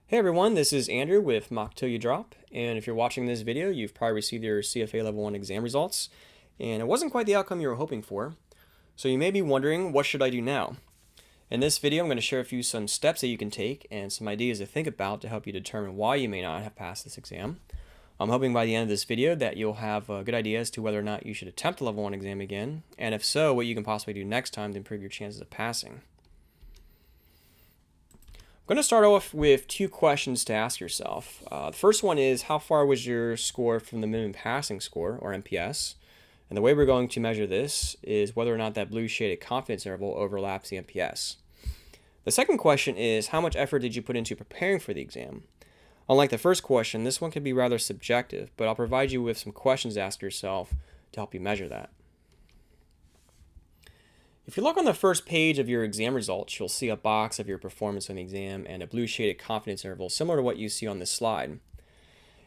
Hey everyone, this is Andrew with Mock Till You Drop, and if you're watching this video, you've probably received your CFA Level 1 exam results, and it wasn't quite the outcome you were hoping for, so you may be wondering, what should I do now? In this video, I'm going to share with you some steps that you can take and some ideas to think about to help you determine why you may not have passed this exam. I'm hoping by the end of this video that you'll have a good idea as to whether or not you should attempt the Level 1 exam again, and if so, what you can possibly do next time to improve your chances of passing. I'm going to start off with two questions to ask yourself. The first one is, how far was your score from the minimum passing score, or MPS? And the way we're going to measure this is whether or not that blue shaded confidence interval overlaps the MPS. The second question is, how much effort did you put into preparing for the exam? Unlike the first question, this one can be rather subjective, but I'll provide you with some questions to ask yourself to help you measure that. If you look on the first page of your exam results, you'll see a box of your performance on the exam and a blue shaded confidence interval similar to what you see on this slide.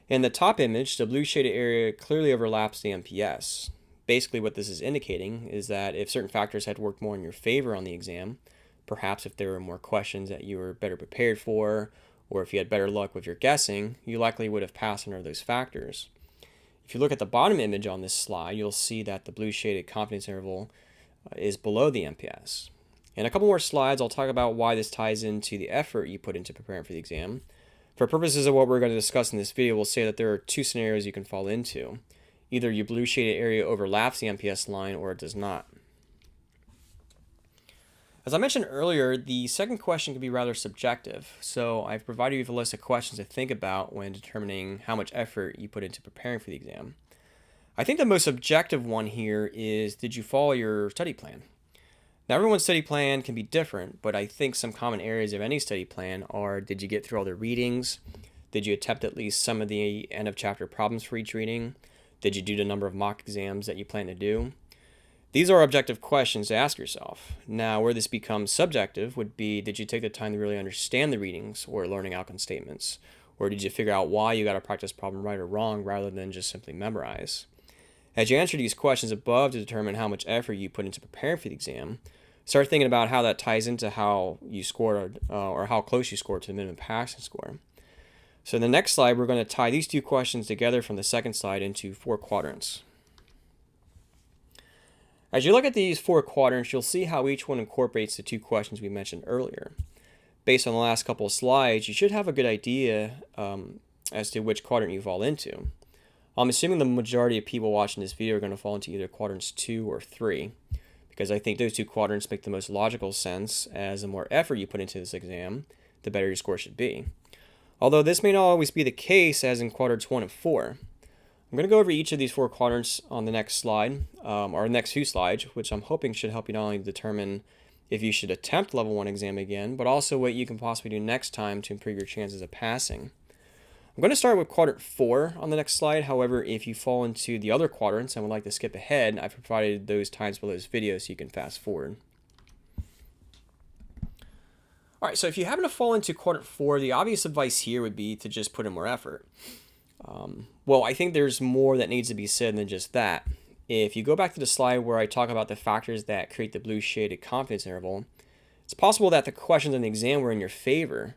In the top image, the blue shaded area clearly overlaps the MPS. Basically what this is indicating is that if certain factors had worked more in your favor on the exam, perhaps if there were more questions that you were better prepared for, or if you had better luck with your guessing, you likely would have passed under those factors. If you look at the bottom image on this slide, you'll see that the blue shaded confidence interval is below the MPS. In a couple more slides, I'll talk about why this ties into the effort you put into preparing for the exam. For purposes of what we're going to discuss in this video, we'll say that there are two scenarios you can fall into. Either your blue shaded area overlaps the MPS line or it does not. As I mentioned earlier, the second question can be rather subjective, so I've provided you with a list of questions to think about when determining how much effort you put into preparing for the exam. I think the most objective one here is, did you follow your study plan? Now, everyone's study plan can be different, but I think some common areas of any study plan are, did you get through all the readings? Did you attempt at least some of the end of chapter problems for each reading? Did you do the number of mock exams that you plan to do? These are objective questions to ask yourself. Now, where this becomes subjective would be, did you take the time to really understand the readings or learning outcome statements? Or did you figure out why you got a practice problem right or wrong rather than just simply memorize? As you answer these questions above to determine how much effort you put into preparing for the exam, start thinking about how that ties into how you scored or how close you scored to the minimum passing score. So in the next slide, we're going to tie these two questions together from the second slide into 4 quadrants. As you look at these 4 quadrants, you'll see how each one incorporates the two questions we mentioned earlier. Based on the last couple of slides, you should have a good idea as to which quadrant you fall into. I'm assuming the majority of people watching this video are going to fall into either quadrants 2 or 3, because I think those two quadrants make the most logical sense, as the more effort you put into this exam, the better your score should be. Although this may not always be the case, as in quadrants 1 and 4. I'm going to go over each of these 4 quadrants on the next slide, or the next few slides, which I'm hoping should help you not only determine if you should attempt Level 1 exam again, but also what you can possibly do next time to improve your chances of passing. I'm going to start with quadrant 4 on the next slide. However, if you fall into the other quadrants and would like to skip ahead, I've provided those times below this video so you can fast forward. Alright, so if you happen to fall into quadrant 4, the obvious advice here would be to just put in more effort. Well, I think there's more that needs to be said than just that. If you go back to the slide where I talk about the factors that create the blue shaded confidence interval, it's possible that the questions in the exam were in your favor.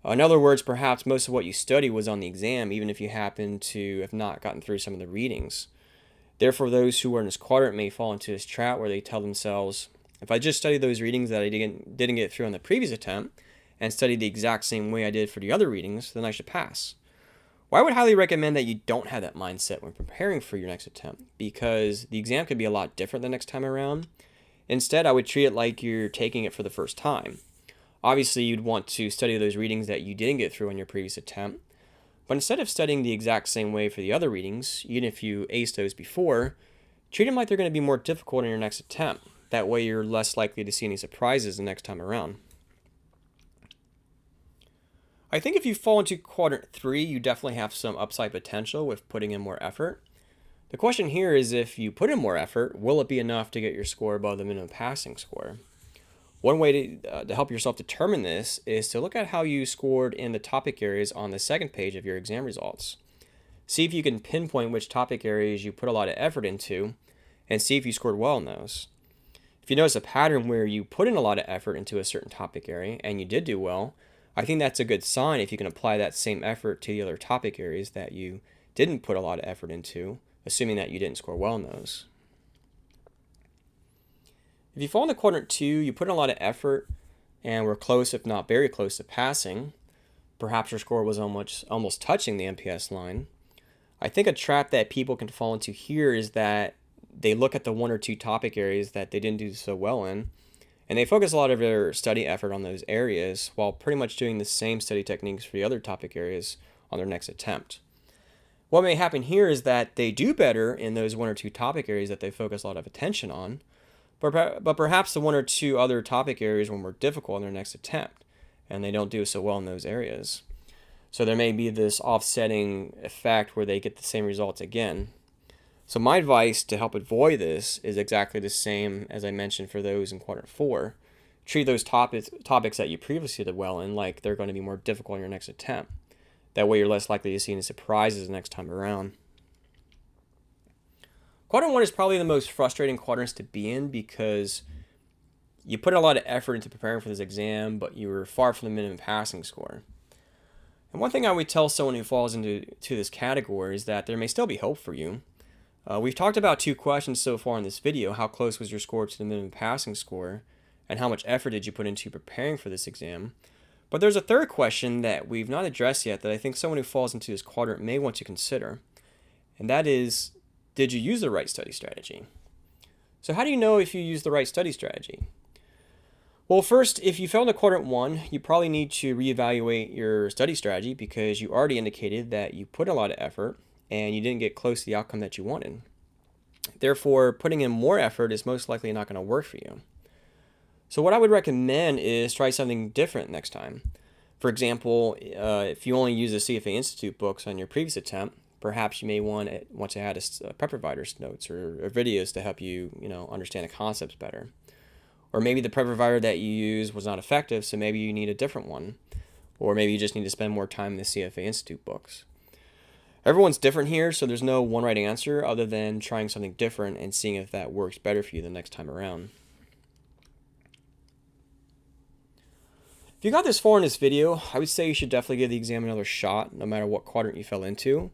In other words, perhaps most of what you studied was on the exam, even if you happen to have not gotten through some of the readings. Therefore, those who are in this quadrant may fall into this trap where they tell themselves, if I just studied those readings that I didn't get through on the previous attempt, and studied the exact same way I did for the other readings, then I should pass. Well, I would highly recommend that you don't have that mindset when preparing for your next attempt, because the exam could be a lot different the next time around. Instead, I would treat it like you're taking it for the first time. Obviously, you'd want to study those readings that you didn't get through on your previous attempt, but instead of studying the exact same way for the other readings, even if you aced those before, treat them like they're going to be more difficult in your next attempt. That way you're less likely to see any surprises the next time around. I think if you fall into quadrant 3, you definitely have some upside potential with putting in more effort. The question here is, if you put in more effort, will it be enough to get your score above the minimum passing score? One way to help yourself determine this is to look at how you scored in the topic areas on the second page of your exam results. See if you can pinpoint which topic areas you put a lot of effort into, and see if you scored well in those. If you notice a pattern where you put in a lot of effort into a certain topic area and you did do well, I think that's a good sign if you can apply that same effort to the other topic areas that you didn't put a lot of effort into, assuming that you didn't score well in those. If you fall into quadrant 2, you put in a lot of effort and were close, if not very close, to passing. Perhaps your score was almost touching the MPS line. I think a trap that people can fall into here is that they look at the 1 or 2 topic areas that they didn't do so well in, and they focus a lot of their study effort on those areas while pretty much doing the same study techniques for the other topic areas on their next attempt. What may happen here is that they do better in those 1 or 2 topic areas that they focus a lot of attention on, but perhaps the 1 or 2 other topic areas were more difficult in their next attempt, and they don't do so well in those areas. So there may be this offsetting effect where they get the same results again. So my advice to help avoid this is exactly the same as I mentioned for those in quadrant 4. Treat those topics that you previously did well in like they're going to be more difficult in your next attempt. That way you're less likely to see any surprises the next time around. Quadrant 1 is probably the most frustrating quadrants to be in because you put a lot of effort into preparing for this exam, but you were far from the minimum passing score. And one thing I would tell someone who falls into this category is that there may still be hope for you. We've talked about 2 questions so far in this video. How close was your score to the minimum passing score? And how much effort did you put into preparing for this exam? But there's a third question that we've not addressed yet that I think someone who falls into this quadrant may want to consider. And that is, did you use the right study strategy? So how do you know if you use the right study strategy? Well, first, if you fell into quadrant 1, you probably need to reevaluate your study strategy because you already indicated that you put a lot of effort and you didn't get close to the outcome that you wanted. Therefore, putting in more effort is most likely not going to work for you. So what I would recommend is try something different next time. For example, if you only use the CFA Institute books on your previous attempt, perhaps you may want to add a prep provider's notes or videos to help you, understand the concepts better. Or maybe the prep provider that you use was not effective, so maybe you need a different one. Or maybe you just need to spend more time in the CFA Institute books. Everyone's different here, so there's no one right answer other than trying something different and seeing if that works better for you the next time around. If you got this far in this video, I would say you should definitely give the exam another shot, no matter what quadrant you fell into.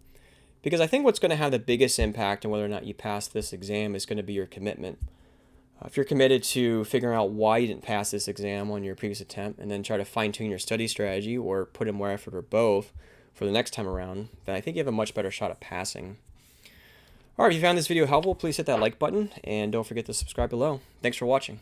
Because I think what's going to have the biggest impact on whether or not you pass this exam is going to be your commitment. If you're committed to figuring out why you didn't pass this exam on your previous attempt and then try to fine-tune your study strategy or put in more effort or both for the next time around, then I think you have a much better shot at passing. Alright, if you found this video helpful, please hit that like button and don't forget to subscribe below. Thanks for watching.